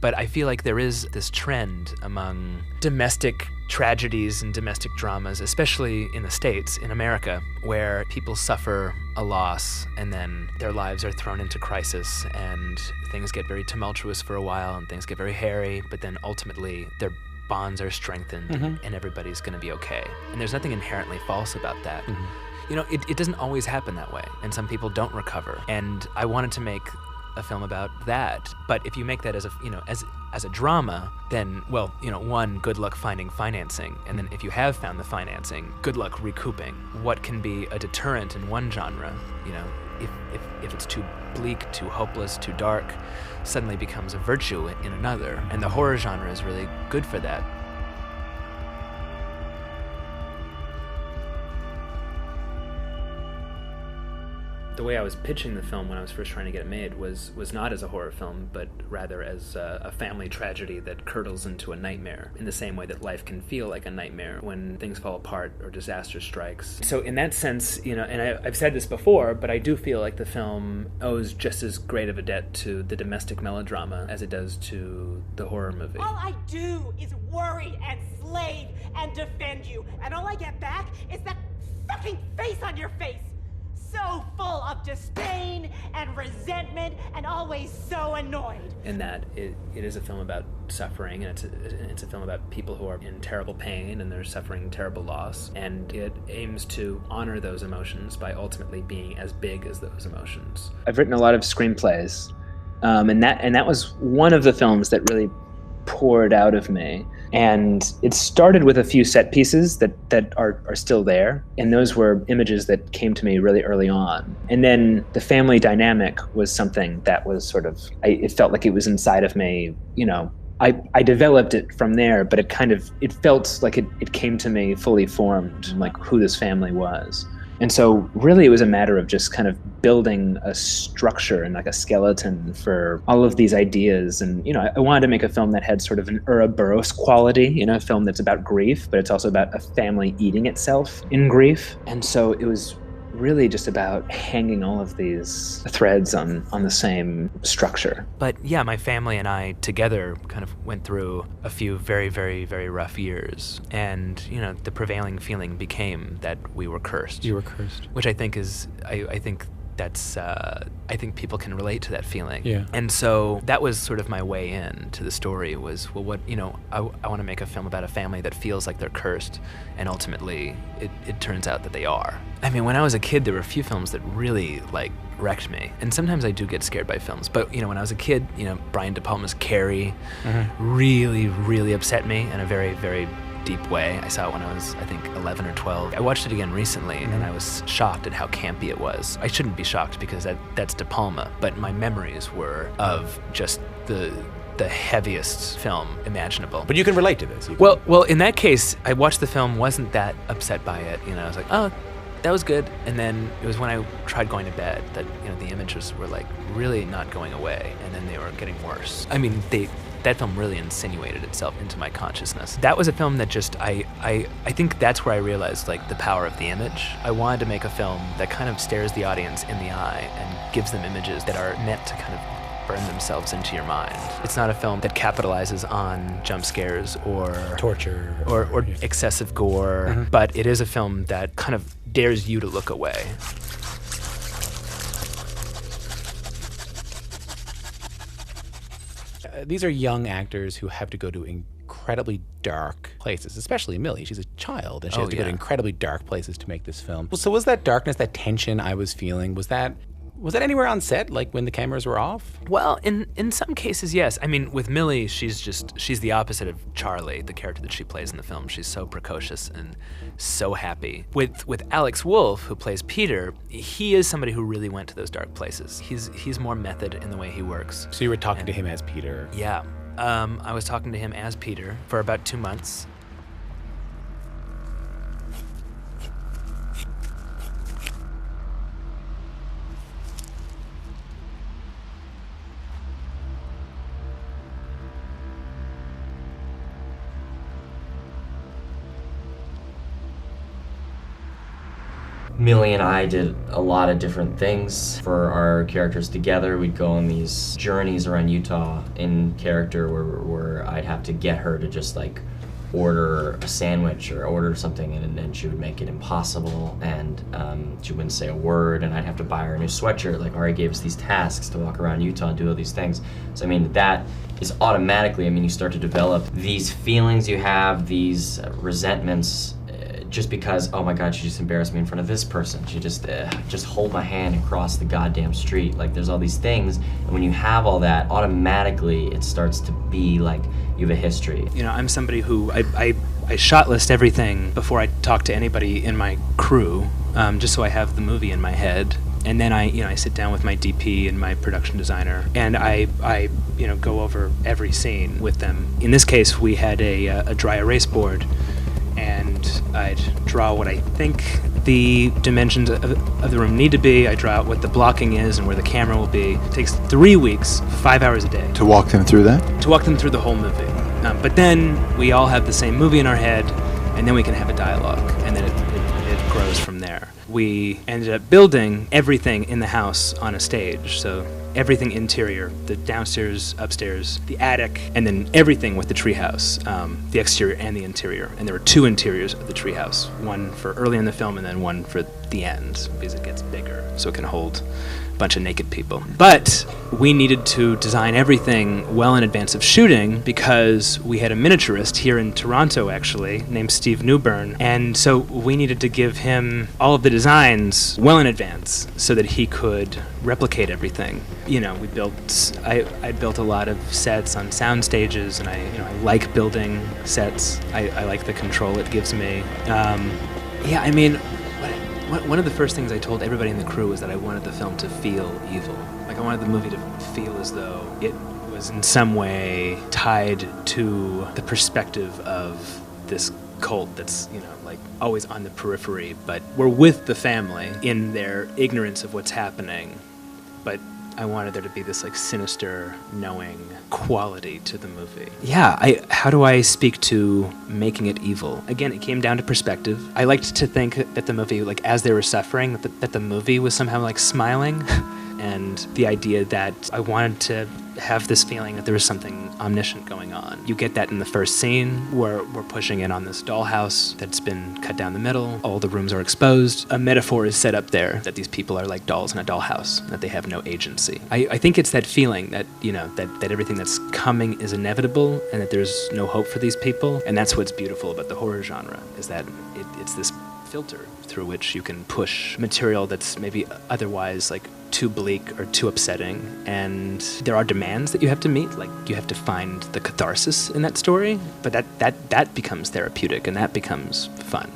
But I feel like there is this trend among domestic tragedies and domestic dramas, especially in the States, in America, where people suffer a loss and then their lives are thrown into crisis and things get very tumultuous for a while and things get very hairy, but then ultimately their bonds are strengthened and everybody's going to be okay. And there's nothing inherently false about that. You know, it doesn't always happen that way, and some people don't recover. And I wanted to make a film about that. But if you make that as a, you know, as a drama, then, well, you know, one, good luck finding financing. And then if you have found the financing, good luck recouping. What can be a deterrent in one genre, you know, if it's too bleak, too hopeless, too dark, suddenly becomes a virtue in another. And the horror genre is really good for that. The way I was pitching the film when I was first trying to get it made was not as a horror film, but rather as a family tragedy that curdles into a nightmare, in the same way that life can feel like a nightmare when things fall apart or disaster strikes. So in that sense, you know, and I've said this before, but I do feel like the film owes just as great of a debt to the domestic melodrama as it does to the horror movie. All I do is worry and slave and defend you, and all I get back is that fucking face on your face. So full of disdain and resentment and always so annoyed. In that it is a film about suffering, and it's a film about people who are in terrible pain and they're suffering terrible loss, and it aims to honor those emotions by ultimately being as big as those emotions. I've written a lot of screenplays, and that was one of the films that really poured out of me. And it started with a few set pieces that are still there. And those were images that came to me really early on. And then the family dynamic was something that was sort of, it felt like it was inside of me, you know. I developed it from there, but it felt like it came to me fully formed, like who this family was. And so really it was a matter of just kind of building a structure and like a skeleton for all of these ideas. And, you know, I wanted to make a film that had sort of an Ouroboros quality, you know, a film that's about grief, but it's also about a family eating itself in grief. And so it was really just about hanging all of these threads on the same structure. But yeah, my family and I together kind of went through a few very, very, very rough years. And, you know, the prevailing feeling became that we were cursed. You were cursed. Which I think is, I think that's, I think people can relate to that feeling. Yeah. And so that was sort of my way in to the story was, well, what, you know, I want to make a film about a family that feels like they're cursed, and ultimately it turns out that they are. I mean, when I was a kid, there were a few films that really, like, wrecked me. And sometimes I do get scared by films. But, you know, when I was a kid, you know, Brian De Palma's Carrie really, really upset me in a very, very deep way. I saw it when I was, I think, 11 or 12. I watched it again recently, and I was shocked at how campy it was. I shouldn't be shocked because that's De Palma, but my memories were of just the heaviest film imaginable. But you can relate to this. Well, in that case, I watched the film, wasn't that upset by it. You know, I was like, oh, that was good. And then it was when I tried going to bed that, you know, the images were like really not going away, and then they were getting worse. I mean, that film really insinuated itself into my consciousness. That was a film that just, I think that's where I realized, like, the power of the image. I wanted to make a film that kind of stares the audience in the eye and gives them images that are meant to kind of burn themselves into your mind. It's not a film that capitalizes on jump scares or torture or excessive gore, but it is a film that kind of dares you to look away. These are young actors who have to go to incredibly dark places, especially Millie. She's a child, and she has to go to incredibly dark places to make this film. So was that darkness, that tension I was feeling, was that anywhere on set, like when the cameras were off? Well, in some cases, yes. I mean, with Millie, she's the opposite of Charlie, the character that she plays in the film. She's so precocious and so happy. With Alex Wolff, who plays Peter, he is somebody who really went to those dark places. He's more method in the way he works. So you were talking to him as Peter? Yeah. I was talking to him as Peter for about 2 months. Millie and I did a lot of different things for our characters together. We'd go on these journeys around Utah in character where I'd have to get her to just like order a sandwich or order something, and then she would make it impossible, and she wouldn't say a word, and I'd have to buy her a new sweatshirt. Like, Ari gave us these tasks to walk around Utah and do all these things. So I mean, that is automatically, I mean, you start to develop these feelings you have, these resentments, just because, oh my God, she just embarrassed me in front of this person. She just hold my hand and cross the goddamn street. Like, there's all these things, and when you have all that, automatically it starts to be like you have a history. You know, I'm somebody who, I shot list everything before I talk to anybody in my crew, just so I have the movie in my head. And then I sit down with my DP and my production designer, and I go over every scene with them. In this case, we had a dry erase board, and I'd draw what I think the dimensions of the room need to be. I draw out what the blocking is and where the camera will be. It takes 3 weeks, 5 hours a day. To walk them through that? To walk them through the whole movie. But then we all have the same movie in our head, and then we can have a dialogue, and then it grows from there. We ended up building everything in the house on a stage, so everything interior, the downstairs, upstairs, the attic, and then everything with the treehouse, the exterior and the interior. And there were 2 interiors of the treehouse, one for early in the film and then one for the end, because it gets bigger, so it can hold a bunch of naked people. But we needed to design everything well in advance of shooting, because we had a miniaturist here in Toronto, actually, named Steve Newburn, and so we needed to give him all of the designs well in advance so that he could replicate everything. You know, I built a lot of sets on sound stages, and I like building sets. I like the control it gives me. I mean, one of the first things I told everybody in the crew was that I wanted the film to feel evil. Like, I wanted the movie to feel as though it was in some way tied to the perspective of this cult that's, like, always on the periphery, but we're with the family in their ignorance of what's happening. But I wanted there to be this, like, sinister, knowing quality to the movie. Yeah, how do I speak to making it evil? Again, it came down to perspective. I liked to think that the movie, like, as they were suffering, that the movie was somehow, like, smiling. And the idea that I wanted to have this feeling that there was something omniscient going on. You get that in the first scene where we're pushing in on this dollhouse that's been cut down the middle. All the rooms are exposed. A metaphor is set up there that these people are like dolls in a dollhouse, that they have no agency. I think it's that feeling that, that everything that's coming is inevitable and that there's no hope for these people. And that's what's beautiful about the horror genre, is that it's this filter through which you can push material that's maybe otherwise like too bleak or too upsetting, and there are demands that you have to meet, like you have to find the catharsis in that story, but that becomes therapeutic and that becomes fun.